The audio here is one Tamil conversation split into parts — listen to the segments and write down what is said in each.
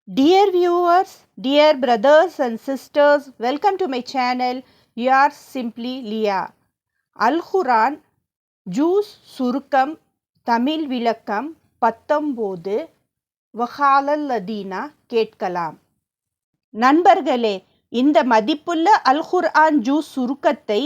Dear viewers, dear brothers and sisters, welcome to my channel. You are simply Leah. Al-Quran juice சுருக்கம் தமிழ் விளக்கம் 19 வஹாலல்லதீனா கேட்கலாம். நண்பர்களே, இந்த மதிப்புள்ள அல்-குர்ஆன் ஜூஸ் சுருக்கத்தை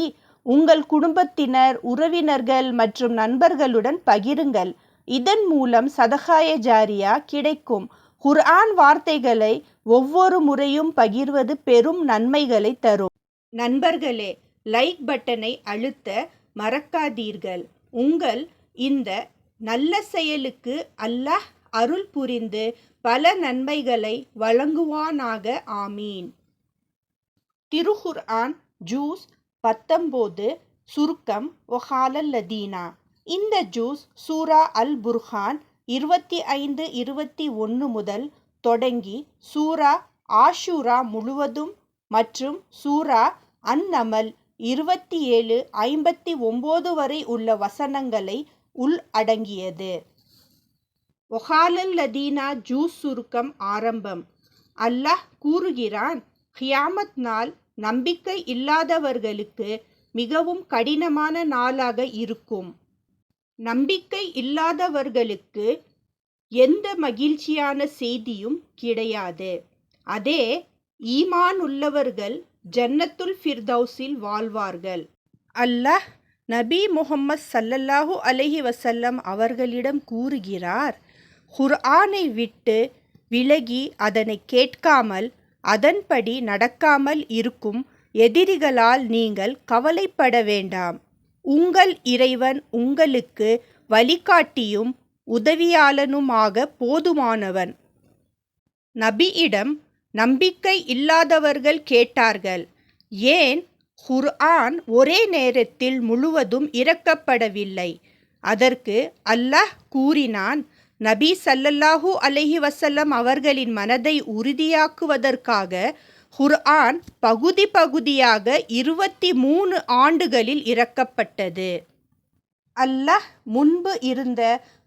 உங்கள் குடும்பத்தினர், உறவினர்கள் மற்றும் நண்பர்களுடன் பகிருங்கள். இதன் மூலம் சதகாய ஜாரியா கிடைக்கும். குர்ஆன் வார்த்தைகளை ஒவ்வொரு முறையும் பகிர்வது பெரும் நன்மைகளை தரும். நண்பர்களே, லைக் பட்டனை அழுத்த மறக்காதீர்கள். உங்கள் இந்த நல்ல செயலுக்கு அல்லாஹ் அருள் புரிந்து பல நன்மைகளை வழங்குவானாக. ஆமீன். திருக்குர்ஆன் ஜூஸ் 19 சுருக்கம் வஹாலல்லதீனா. இந்த ஜூஸ் சூரா அல் புர்ஹான் 25-21 முதல் தொடங்கி சூரா ஆஷூரா முழுவதும் மற்றும் சூரா அன்-நமல் 27-59 வரை உள்ள வசனங்களை உள்ளடங்கியது. வஹாலல்லதீனா ஜூஸ் சுருக்கம் ஆரம்பம். அல்லாஹ் கூறுகிறான், கியாமத் நாள் நம்பிக்கை இல்லாதவர்களுக்கு மிகவும் கடினமான நாளாக இருக்கும். நம்பிக்கை இல்லாதவர்களுக்கு எந்த மகிழ்ச்சியான செய்தியும் கிடையாது. அதே ஈமான் உள்ளவர்கள் ஜன்னத்துல் ஃபிர்தௌஸில் வாழ்வார்கள். அல்லாஹ் நபி முஹம்மது ஸல்லல்லாஹு அலைஹி வஸல்லம் அவர்களிடம் கூறுகிறார், குர்ஆனை விட்டு விலகி அதனை கேட்காமல் அதன்படி நடக்காமல் இருக்கும் எதிரிகளால் நீங்கள் கவலைப்பட வேண்டாம். உங்கள் இறைவன் உங்களுக்கு வழிகாட்டியும் உதவியாளனுமாக போதுமானவன். நபியிடம் நம்பிக்கை இல்லாதவர்கள் கேட்டார்கள், ஏன் குர்ஆன் ஒரே நேரத்தில் முழுவதும் இறக்கப்படவில்லை? அதற்கு அல்லாஹ் கூறினான், நபி ஸல்லல்லாஹு அலைஹி வஸல்லம் அவர்களின் மனதை உறுதியாக்குவதற்காக குர்ஆன் பகுதி பகுதியாக 23 ஆண்டுகளில் இறக்கப்பட்டது. அல்லாஹ் முன்பு இருந்த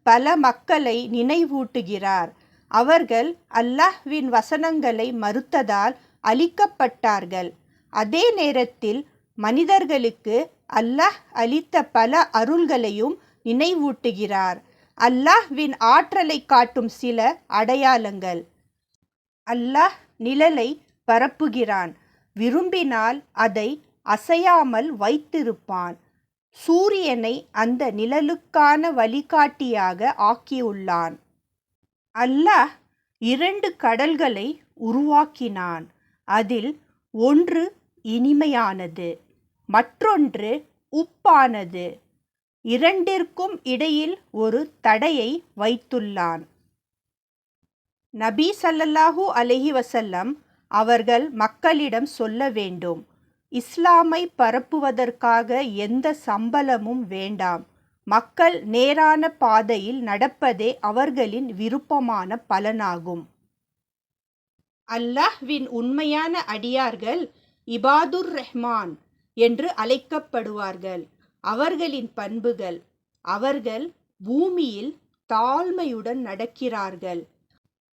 பல மக்களை நினைவூட்டுகிறார். அவர்கள் அல்லாஹ்வின் வசனங்களை மறுத்ததால் அழிக்கப்பட்டார்கள். அதே நேரத்தில் மனிதர்களுக்கு அல்லாஹ் அளித்த பல அருள்களையும் நினைவூட்டுகிறார். அல்லாஹ்வின் ஆற்றலை காட்டும் சில அடையாளங்கள். அல்லாஹ் நிழலை பரப்புகிறான். விரும்பினால் அதை அசையாமல் வைத்திருப்பான். சூரியனை அந்த நிழலுக்கான வழிகாட்டியாக ஆக்கியுள்ளான். அல்லாஹ் 2 கடல்களை உருவாக்கினான். அதில் ஒன்று இனிமையானது, மற்றொன்று உப்பானது. இரண்டிற்கும் இடையில் ஒரு தடையை வைத்துள்ளான். நபி ஸல்லல்லாஹு அலைஹி வஸல்லம் அவர்கள் மக்களிடம் சொல்ல வேண்டும், இஸ்லாமை பரப்புவதற்காக எந்த சம்பளமும் வேண்டாம். மக்கள் நேரான பாதையில் நடப்பதே அவர்களின் விருப்பமான பலனாகும். அல்லாஹ்வின் உண்மையான அடியார்கள் இபாதுர் ரஹ்மான் என்று அழைக்கப்படுவார்கள். அவர்களின் பண்புகள்: அவர்கள் பூமியில் தாழ்மையுடன் நடக்கிறார்கள்.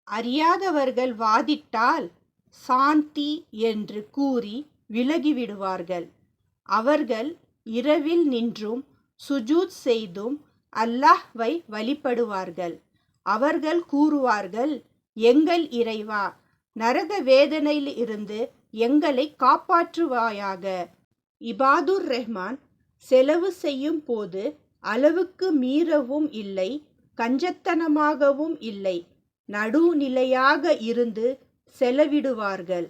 அறியாதவர்கள் வாதிட்டால் சாந்தி என்று கூறி விலகிவிடுவார்கள். அவர்கள் இரவில் நின்றும் சுஜூத் செய்தும் அல்லாஹ்வை வழிபடுவார்கள். அவர்கள் கூறுவார்கள், எங்கள் இறைவா, நரக வேதனையில் இருந்து எங்களை காப்பாற்றுவாயாக. இபாதுர் ரஹ்மான் செலவு செய்யும் போது அளவுக்கு மீறவும் இல்லை, கஞ்சத்தனமாகவும் இல்லை, நடுநிலையாக இருந்து செலவிடுவார்கள்.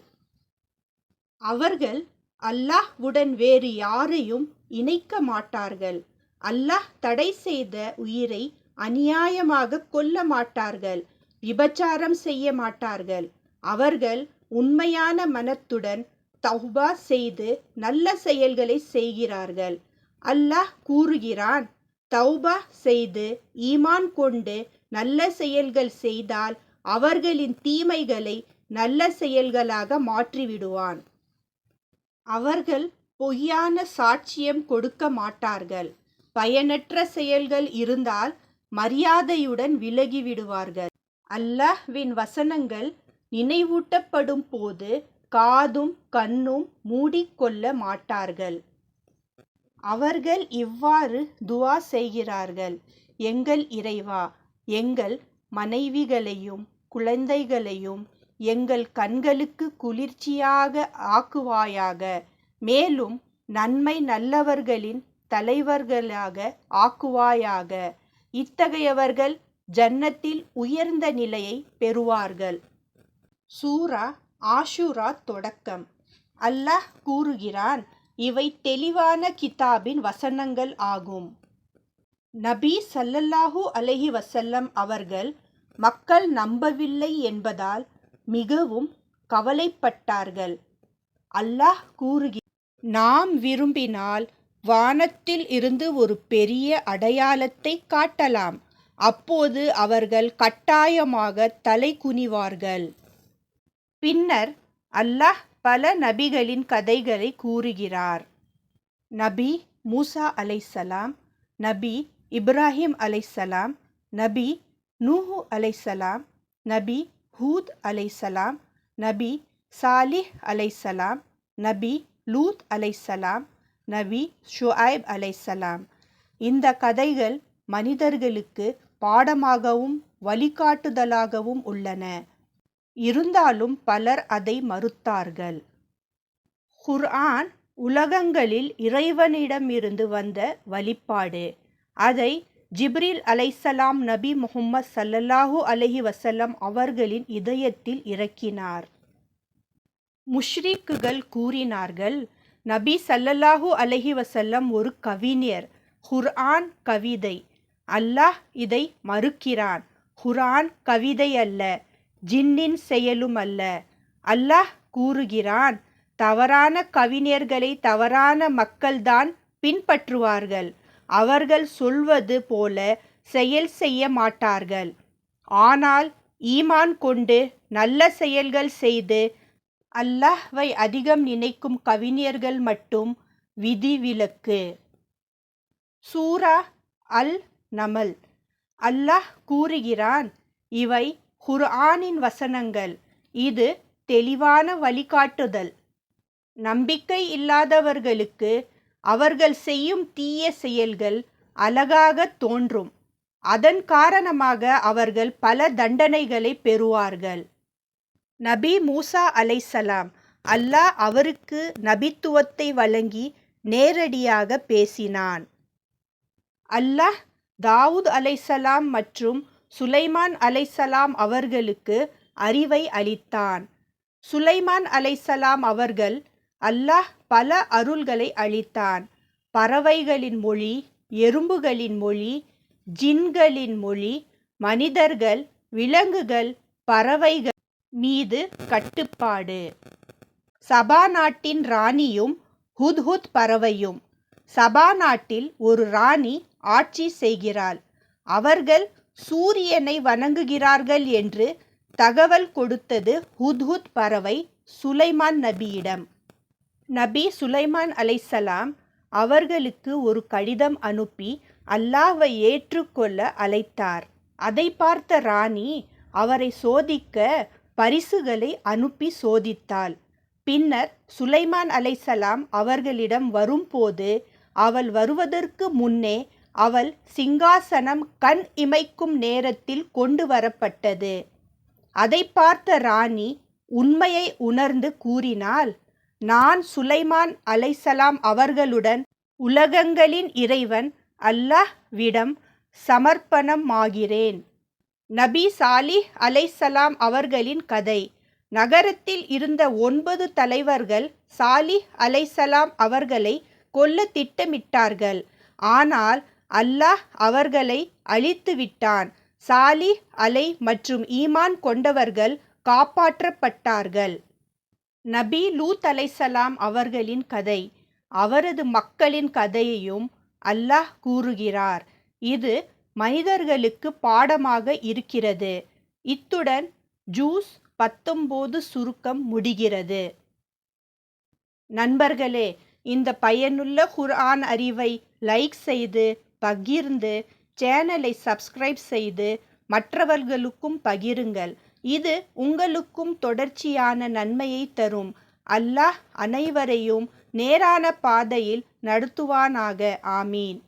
அவர்கள் அல்லாஹ்வுடன் வேறு யாரையும் இணைக்க மாட்டார்கள். அல்லாஹ் தடை செய்த உயிரை அநியாயமாக கொல்ல மாட்டார்கள். விபச்சாரம் செய்ய மாட்டார்கள். அவர்கள் உண்மையான மனத்துடன் தௌபா செய்து நல்ல செயல்களை செய்கிறார்கள். அல்லாஹ் கூறுகிறான், தௌபா செய்து ஈமான் கொண்டு நல்ல செயல்கள் செய்தால் அவர்களின் தீமைகளை நல்ல செயல்களாக மாற்றிவிடுவான். அவர்கள் பொய்யான சாட்சியம் கொடுக்க மாட்டார்கள். பயனற்ற செயல்கள் இருந்தால் மரியாதையுடன் விலகிவிடுவார்கள். அல்லாஹ்வின் வசனங்கள் நினைவூட்டப்படும் போது காதும் கண்ணும் மூடிக்கொள்ள மாட்டார்கள். அவர்கள் இவ்வாறு துஆ செய்கிறார்கள்: எங்கள் இறைவா, எங்கள் மனைவிகளையும் குழந்தைகளையும் எங்கள் கண்களுக்கு குளிர்ச்சியாக ஆக்குவாயாக. மேலும் நன்மை நல்லவர்களின் தலைவர்களாக ஆக்குவாயாக. இத்தகையவர்கள் ஜன்னத்தில் உயர்ந்த நிலையை பெறுவார்கள். சூரா ஆஷூரா தொடக்கம். அல்லாஹ் கூறுகிறான்: இவை தெளிவான கிதாபின் வசனங்கள் ஆகும். நபி ஸல்லல்லாஹு அலைஹி வஸல்லம் அவர்கள் மக்கள் நம்பவில்லை என்பதால் மிகவும் கவலைப்பட்டார்கள். அல்லாஹ் கூறுகிறான்: நாம் விரும்பினால் வானத்தில் இருந்து ஒரு பெரிய அடையாளத்தை காட்டலாம். அப்போது அவர்கள் கட்டாயமாக தலை குனிவார்கள். பின்னர் அல்லாஹ் பல நபிகளின் கதைகளை கூறுகிறார். நபி மூசா அலைஹிஸ்ஸலாம், நபி இப்ராஹிம் அலைஹிஸ்ஸலாம், நபி நூஹ் அலைஹிஸ்ஸலாம், நபி ஹூத் அலைஹிஸ்ஸலாம், நபி சாலிஹ் அலைஹிஸ்ஸலாம், நபி லூத் அலைஹிஸ்ஸலாம், நபி ஷுஐப் அலைஹிஸ்ஸலாம். இந்த கதைகள் மனிதர்களுக்கு பாடமாகவும் வழிகாட்டுதலாகவும் உள்ளன. இருந்தாலும் பலர் அதை மறுத்தார்கள். குர்ஆன் உலகங்களில் இறைவனிடமிருந்து வந்த வழிபாடு. அதை ஜிப்ரீல் அலைஹிஸ்ஸலாம் நபி முஹம்மது ஸல்லல்லாஹு அலைஹி வஸல்லம் அவர்களின் இதயத்தில் இறக்கினார். முஷ்ரிக்குகள் கூறினார்கள்: நபி ஸல்லல்லாஹு அலைஹி வஸல்லம் ஒரு கவிஞர், குர்ஆன் கவிதை. அல்லாஹ் இதை மறுக்கிறான். குர்ஆன் கவிதை அல்ல, ஜின்னின் செயலும் அல்ல. அல்லாஹ் கூறுகிறான்: தவறான கவிஞர்களை தவறான மக்கள்தான் பின்பற்றுவார்கள். அவர்கள் சொல்வது போல செயல் செய்ய மாட்டார்கள். ஆனால் ஈமான் கொண்டு நல்ல செயல்கள் செய்து அல்லாஹ்வை அதிகம் நினைக்கும் கவிஞர்கள் மட்டும் விதிவிலக்கு. சூரா அல் நமல். அல்லாஹ் கூறுகிறான்: இவை குர்ஆனின் வசனங்கள். இது தெளிவான வழிகாட்டுதல். நம்பிக்கை இல்லாதவர்களுக்கு அவர்கள் செய்யும் தீய செயல்கள் அழகாக தோன்றும். அதன் காரணமாக அவர்கள் பல தண்டனைகளை பெறுவார்கள். நபி மூசா அலைஹிஸ்ஸலாம், அல்லாஹ் அவருக்கு நபித்துவத்தை வழங்கி நேரடியாக பேசினான். அல்லாஹ் தாவூத் அலைஹிஸ்ஸலாம் மற்றும் சுலைமான் அலைஹிஸ்ஸலாம் அவர்களுக்கு அறிவை அளித்தான். சுலைமான் அலைஹிஸ்ஸலாம் அவர்கள் அல்லாஹ் பல அருள்களை அளித்தான். பறவைகளின் மொழி, எறும்புகளின் மொழி, ஜின்களின் மொழி, மனிதர்கள், விலங்குகள், பறவைகள் மீது கட்டுப்பாடு. சபா நாட்டின் ராணியும் ஹுத்ஹுத் பறவையும். சபா நாட்டில் ஒரு ராணி ஆட்சி செய்கிறாள். அவர்கள் சூரியனை வணங்குகிறார்கள் என்று தகவல் கொடுத்தது ஹுத்ஹுத் பறவை சுலைமான் நபியிடம். நபி சுலைமான் அலைஹிஸ்ஸலாம் அவர்களுக்கு ஒரு கடிதம் அனுப்பி அல்லாஹ்வை ஏற்றுக்கொள்ள அழைத்தார். அதை பார்த்த ராணி அவரை சோதிக்க பரிசுகளை அனுப்பி சோதித்தாள். பின்னர் சுலைமான் அலைஹிஸ்ஸலாம் அவர்களிடம் வரும்போது அவள் வருவதற்கு முன்னே அவள் சிங்காசனம் கண் இமைக்கும் நேரத்தில் கொண்டு வரப்பட்டது. அதை பார்த்த ராணி உண்மையை உணர்ந்து கூறினாள்: நான் சுலைமான் அலைஹிஸ்ஸலாம் அவர்களுடன் உலகங்களின் இறைவன் அல்லாஹ்விடம் சமர்ப்பணமாகிறேன். நபி சாலிஹ் அலைஹிஸ்ஸலாம் அவர்களின் கதை. நகரத்தில் இருந்த 9 தலைவர்கள் சாலிஹ் அலைஹிஸ்ஸலாம் அவர்களை கொல்ல திட்டமிட்டார்கள். ஆனால் அல்லாஹ் அவர்களை அழித்து விட்டான். சாலிஹ் அலை மற்றும் ஈமான் கொண்டவர்கள் காப்பாற்றப்பட்டார்கள். நபி லூத் அலைஹிஸ்ஸலாம் அவர்களின் கதை. அவரது மக்களின் கதையையும் அல்லாஹ் கூறுகிறார். இது மனிதர்களுக்கு பாடமாக இருக்கிறது. இத்துடன் ஜூஸ் 19 சுருக்கம் முடிகிறது. நண்பர்களே, இந்த பயனுள்ள குர்ஆன் அறிவை லைக் செய்து பகிர்ந்து சேனலை சப்ஸ்கிரைப் செய்து மற்றவர்களுக்கும் பகிருங்கள். இது உங்களுக்கும் தொடர்ச்சியான நன்மையை தரும். அல்லாஹ் அனைவரையும் நேரான பாதையில் நடத்துவானாக. ஆமீன்.